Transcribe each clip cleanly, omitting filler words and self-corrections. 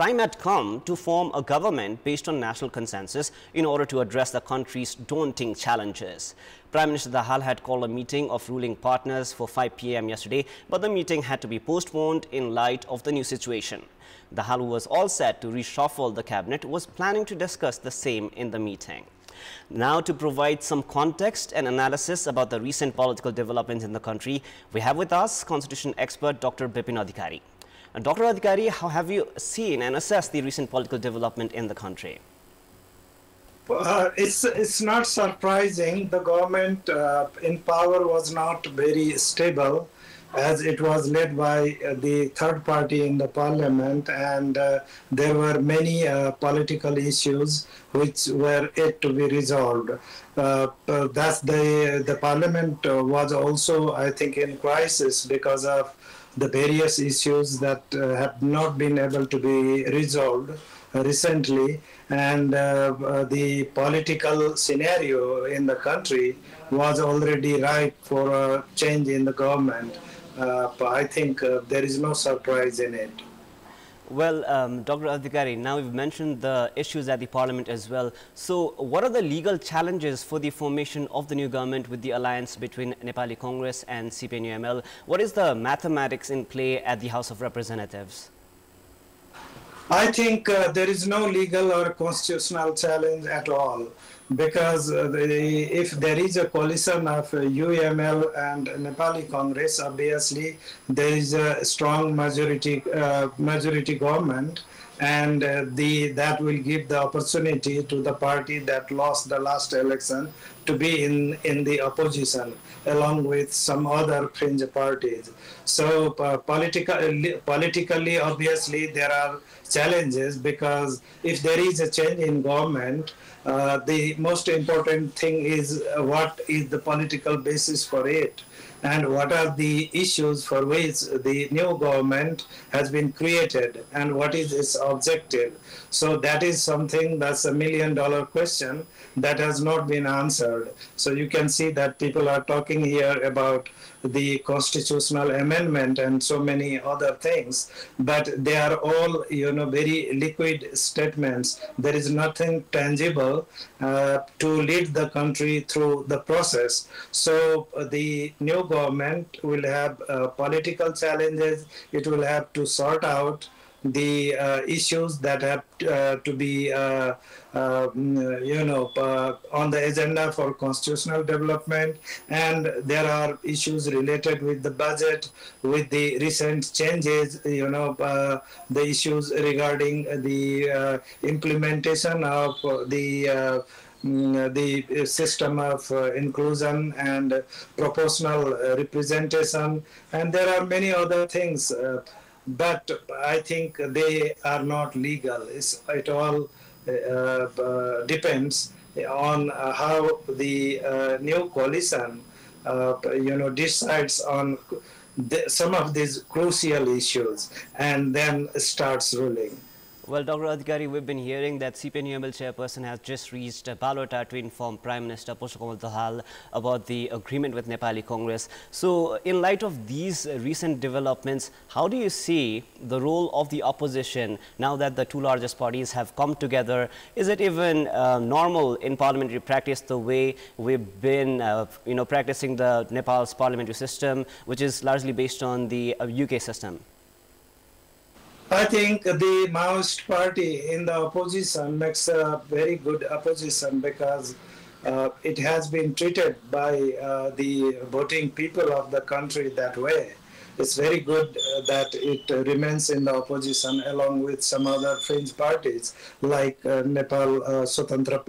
time had come to form a government based on national consensus in order to address the country's daunting challenges. Prime Minister Dahal had called a meeting of ruling partners for 5 p.m. yesterday, but the meeting had to be postponed in light of the new situation. Dahal, who was all set to reshuffle the cabinet, was planning to discuss the same in the meeting. Now, to provide some context and analysis about the recent political developments in the country, we have with us constitution expert Dr. Bipin Adhikari. Dr. Adhikari, how have you seen and assessed the recent political development in the country? It's not surprising. The government in power was not very stable, as it was led by the third party in the parliament, and there were many political issues which were yet to be resolved. Thus, the parliament was also, I think, in crisis because of the various issues that have not been able to be resolved recently, and the political scenario in the country was already ripe for a change in the government. I think there is no surprise in it. Well, Dr. Adhikari, now you've mentioned the issues at the parliament as well. So what are the legal challenges for the formation of the new government with the alliance between Nepali Congress and CPN-UML? What is the mathematics in play at the House of Representatives? I think there is no legal or constitutional challenge at all, because if there is a coalition of UML and Nepali Congress, obviously there is a strong majority government, and that will give the opportunity to the party that lost the last election to be in the opposition, along with some other fringe parties. So politically, obviously, there are challenges, because if there is a change in government, the most important thing is what is the political basis for it, and what are the issues for which the new government has been created, and what is its objective. So that is something that's $1 million question that has not been answered. So you can see that people are talking here about the constitutional amendment and so many other things, but they are all, very liquid statements. There is nothing tangible to lead the country through the process. So the new government will have political challenges. It will have to sort out the issues that have to be on the agenda for constitutional development, and there are issues related with the budget, with the recent changes, the issues regarding the implementation of the system of inclusion and proportional representation, and there are many other things. But I think they are not legal. It all depends on how the new coalition, decides on some of these crucial issues and then starts ruling. Well, Dr. Adhikari, we've been hearing that CPN-UML chairperson has just reached Balota to inform Prime Minister Prarambha Dahal about the agreement with Nepali Congress. So, in light of these recent developments, how do you see the role of the opposition now that the two largest parties have come together? Is it even normal in parliamentary practice the way we've been, practicing the Nepal's parliamentary system, which is largely based on the UK system? I think the Maoist party in the opposition makes a very good opposition, because it has been treated by the voting people of the country that way. It's very good that it remains in the opposition along with some other fringe parties like Nepal Swatantra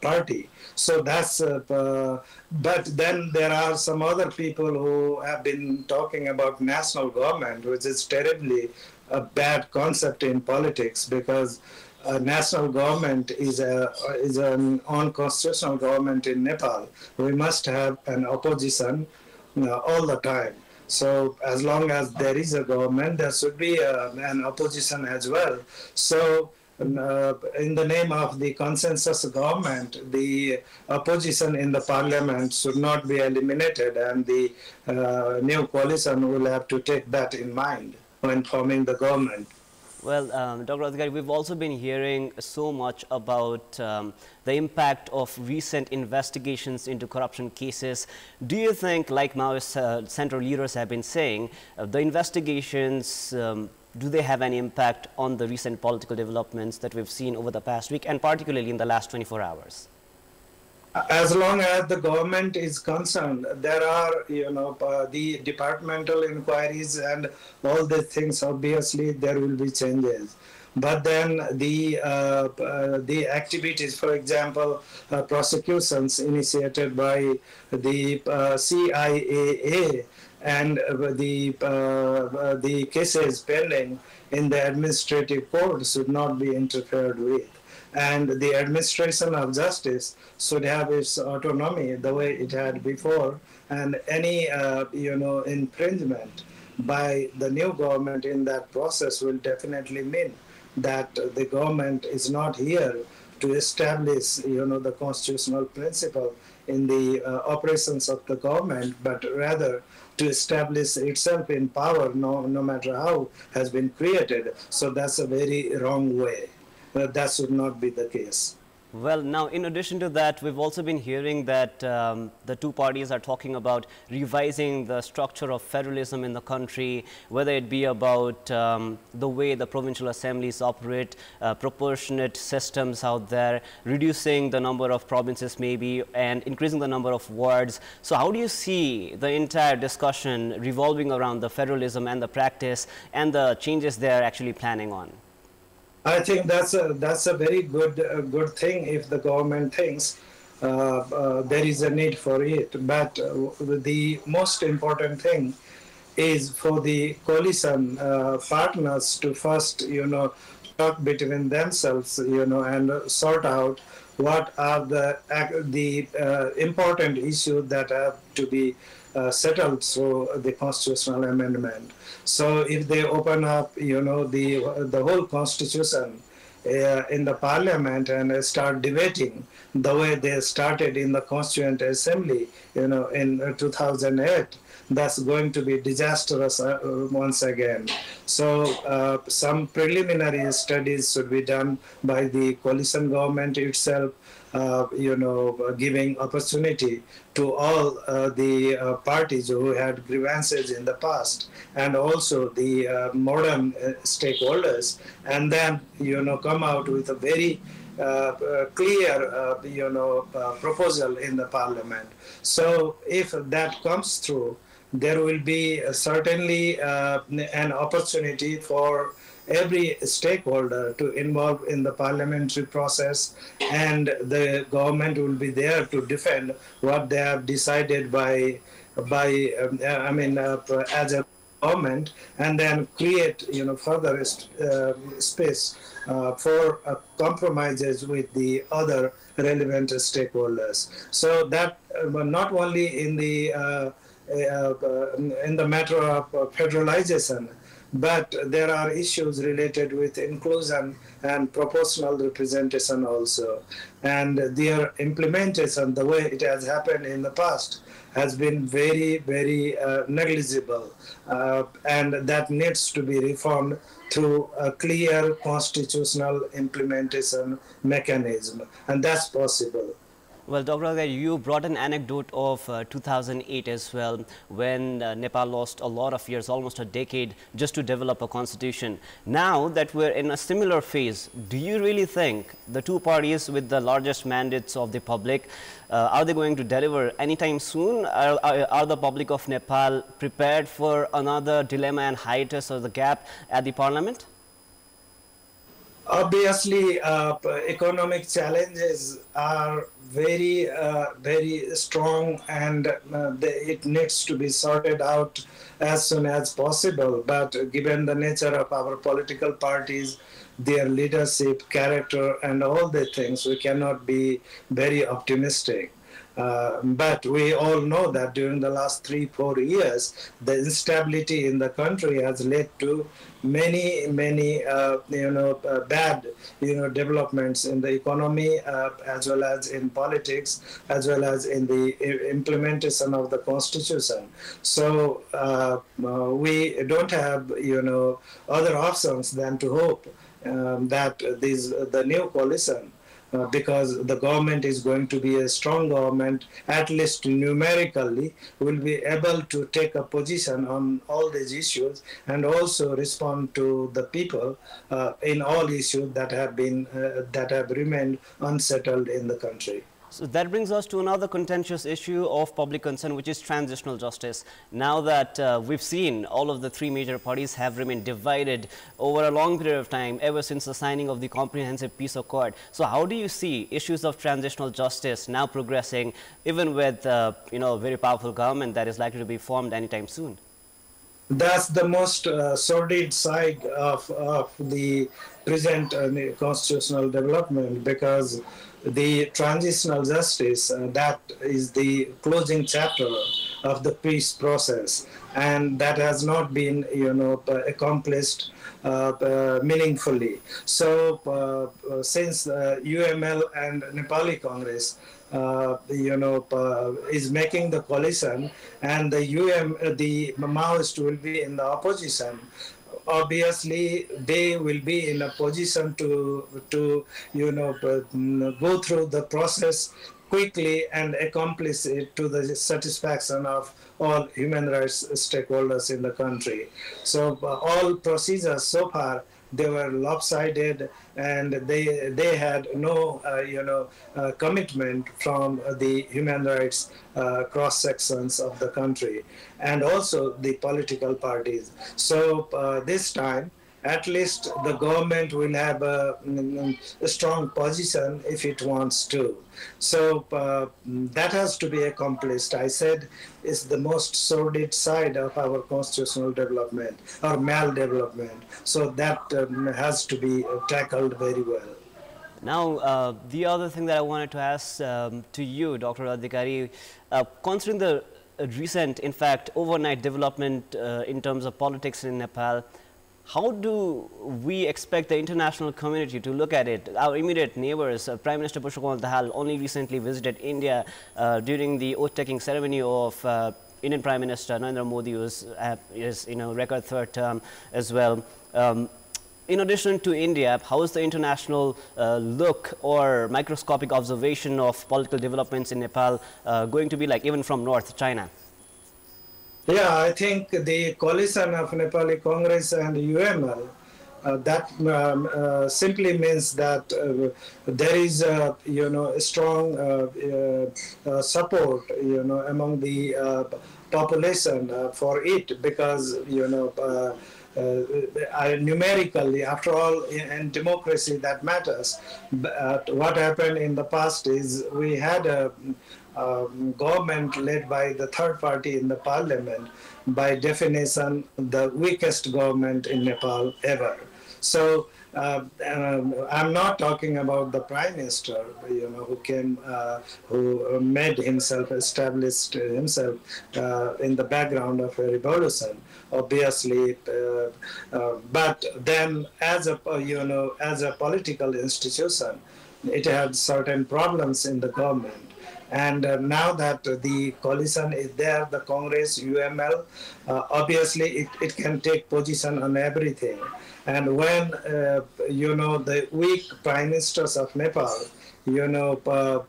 Party. So that's, but then there are some other people who have been talking about national government, which is terribly a bad concept in politics, because national government is an unconstitutional government in Nepal. We must have an opposition all the time. So as long as there is a government, there should be an opposition as well. So in the name of the consensus government, the opposition in the parliament should not be eliminated, and the new coalition will have to take that in mind when forming the government. Well, Dr. Adhikari, we've also been hearing so much about the impact of recent investigations into corruption cases. Do you think, like Maoist central leaders have been saying, the investigations, do they have any impact on the recent political developments that we've seen over the past week, and particularly in the last 24 hours? As long as the government is concerned, there are, the departmental inquiries and all the things. Obviously, there will be changes. But then the activities, for example, prosecutions initiated by the CIAA and the cases pending in the administrative court should not be interfered with. And the administration of justice should have its autonomy the way it had before, and any infringement by the new government in that process will definitely mean that the government is not here to establish the constitutional principle in the operations of the government, but rather to establish itself in power, no matter how has been created. So that's a very wrong way. That should not be the case. Well, now, in addition to that, we've also been hearing that the two parties are talking about revising the structure of federalism in the country, whether it be about the way the provincial assemblies operate, proportionate systems out there, reducing the number of provinces maybe, and increasing the number of wards. So how do you see the entire discussion revolving around the federalism and the practice and the changes they're actually planning on? I think that's a very good thing if the government thinks there is a need for it. But the most important thing is for the coalition partners to first, talk between themselves, and sort out what are the important issues that have to be settled through the constitutional amendment. So if they open up, the whole constitution in the parliament and start debating the way they started in the Constituent Assembly, in 2008, that's going to be disastrous once again. So some preliminary studies should be done by the coalition government itself, giving opportunity to all the parties who had grievances in the past, and also the modern stakeholders, and then come out with a very clear proposal in the parliament. So if that comes through, there will be certainly an opportunity for every stakeholder to involve in the parliamentary process, and the government will be there to defend what they have decided as a government, and then create further space for compromises with the other relevant stakeholders. So that not only in the matter of federalization, but there are issues related with inclusion and proportional representation also. And their implementation, the way it has happened in the past, has been very, very negligible. And that needs to be reformed through a clear constitutional implementation mechanism. And that's possible. Well, Dr. Adhikari, you brought an anecdote of 2008 as well, when Nepal lost a lot of years, almost a decade, just to develop a constitution. Now that we're in a similar phase, do you really think the two parties with the largest mandates of the public, are they going to deliver anytime soon? Are the public of Nepal prepared for another dilemma and hiatus or the gap at the parliament? Obviously, economic challenges are very, very strong, and it needs to be sorted out as soon as possible. But given the nature of our political parties, their leadership, character, and all the things, we cannot be very optimistic. But we all know that during the last 3-4 years, the instability in the country has led to many bad developments in the economy, as well as in politics, as well as in the implementation of the constitution. So we don't have other options than to hope that the new coalition, because the government is going to be a strong government, at least numerically, will be able to take a position on all these issues and also respond to the people in all issues that have remained unsettled in the country. So that brings us to another contentious issue of public concern, which is transitional justice. Now that we've seen all of the three major parties have remained divided over a long period of time, ever since the signing of the Comprehensive Peace Accord. So how do you see issues of transitional justice now progressing, even with a very powerful government that is likely to be formed anytime soon? That's the most sordid side of the present constitutional development, because the transitional justice, that is the closing chapter of the peace process, and that has not been accomplished meaningfully. So since UML and Nepali Congress is making the coalition, and the Maoists will be in the opposition, obviously they will be in a position to go through the process quickly and accomplish it to the satisfaction of all human rights stakeholders in the country. So all procedures so far, they were lopsided, and they had no commitment from the human rights cross sections of the country, and also the political parties. So this time, at least the government will have a strong position if it wants to. So that has to be accomplished. I said it's the most sordid side of our constitutional development, or maldevelopment. So that has to be tackled very well. Now, the other thing that I wanted to ask to you, Dr. Adhikari, considering the recent, in fact, overnight development in terms of politics in Nepal, how do we expect the international community to look at it? Our immediate neighbors, Prime Minister Prarambha Dahal only recently visited India during the oath-taking ceremony of Indian Prime Minister Narendra Modi, who is record third term as well. In addition to India, how is the international look or microscopic observation of political developments in Nepal going to be like, even from North China? Yeah, I think the coalition of Nepali Congress and UML, that simply means that there is a strong support among the population for it, because numerically, after all, in democracy that matters. But what happened in the past is we had a government led by the third party in the parliament, by definition the weakest government in Nepal ever. So I'm not talking about the prime minister, who came, who made himself, established himself in the background of a revolution, obviously. But then, as a as a political institution, it had certain problems in the government. And now that the coalition is there, the Congress, UML, obviously it can take position on everything. And when, the weak prime ministers of Nepal, were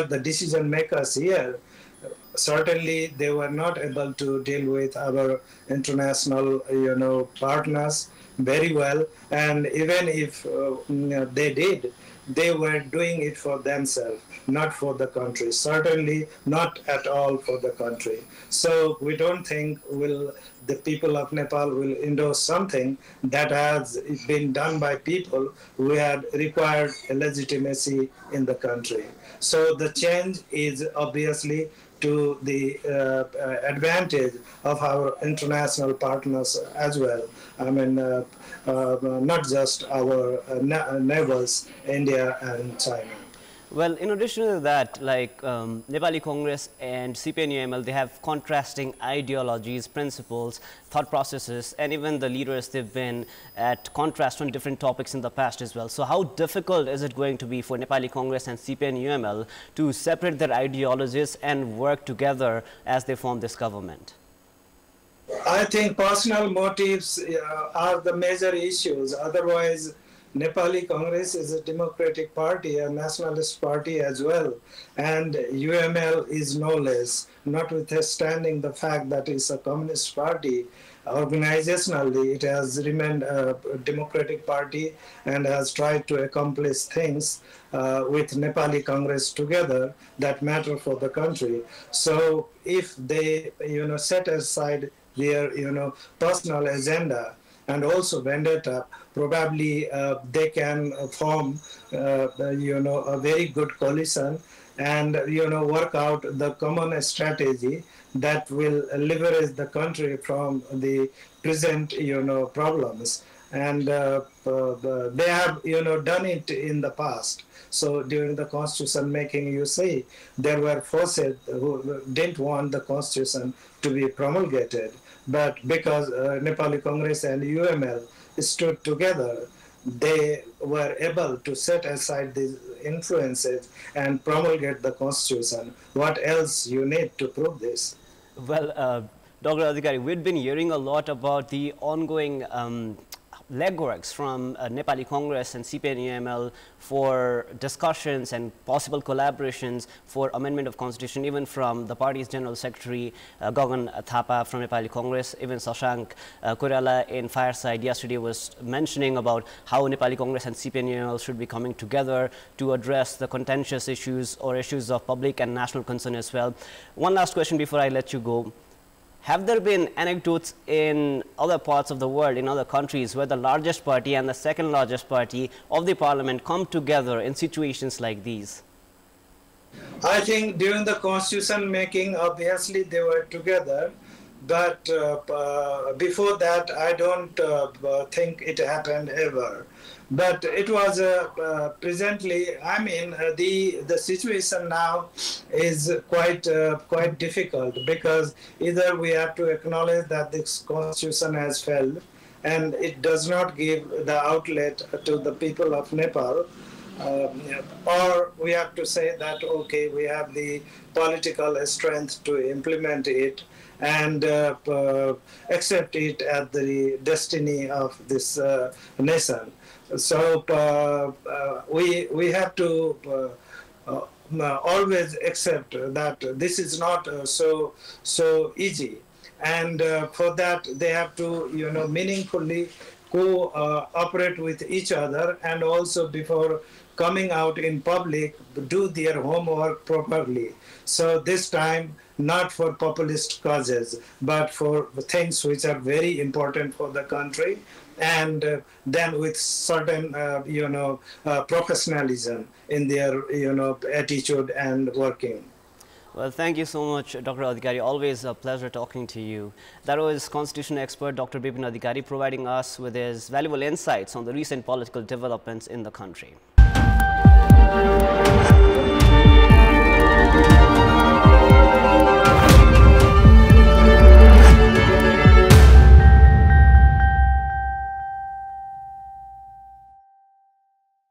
the decision makers here, certainly they were not able to deal with our international, partners very well. And even if they did, they were doing it for themselves, not for the country. Certainly not at all for the country. So we don't think the people of Nepal will endorse something that has been done by people who had required legitimacy in the country. So the change is obviously to the advantage of our international partners as well. I mean, not just our neighbors, India and China. Well, in addition to that, like Nepali Congress and CPN-UML, they have contrasting ideologies, principles, thought processes, and even the leaders, they've been at contrast on different topics in the past as well. So how difficult is it going to be for Nepali Congress and CPN-UML to separate their ideologies and work together as they form this government? I think personal motives are the major issues. Otherwise, Nepali Congress is a democratic party, a nationalist party as well, and UML is no less, notwithstanding the fact that it's a communist party. Organizationally, it has remained a democratic party and has tried to accomplish things with Nepali Congress together that matter for the country. So if they, set aside their, personal agenda and also vendetta, probably they can form, a very good coalition and, work out the common strategy that will liberate the country from the present, problems. And they have, done it in the past. So during the constitution making, you see, there were forces who didn't want the constitution to be promulgated. But because Nepali Congress and UML stood together, they were able to set aside these influences and promulgate the constitution. What else you need to prove this? Well, Dr. Adhikari, we've been hearing a lot about the ongoing legworks from Nepali Congress and CPN-UML for discussions and possible collaborations for amendment of constitution, even from the party's General Secretary Gagan Thapa from Nepali Congress. Even Shashank Koirala in Fireside yesterday was mentioning about how Nepali Congress and CPN-UML should be coming together to address the contentious issues or issues of public and national concern as well. One last question before I let you go. Have there been anecdotes in other parts of the world, in other countries, where the largest party and the second largest party of the parliament come together in situations like these? I think during the constitution making, obviously they were together, but before that, I don't think it happened ever. But it was presently, I mean, the situation now is quite difficult, because either we have to acknowledge that this constitution has failed and it does not give the outlet to the people of Nepal, or we have to say that, okay, we have the political strength to implement it and accept it as the destiny of this nation. So we have to always accept that this is not so easy, and for that they have to meaningfully cooperate with each other, and also before coming out in public do their homework properly. So this time, not for populist causes, but for things which are very important for the country, and then with certain professionalism in their attitude and working. Well, thank you so much, Dr. Adhikari. Always a pleasure talking to you. That was constitutional expert Dr. Bipin Adhikari providing us with his valuable insights on the recent political developments in the country.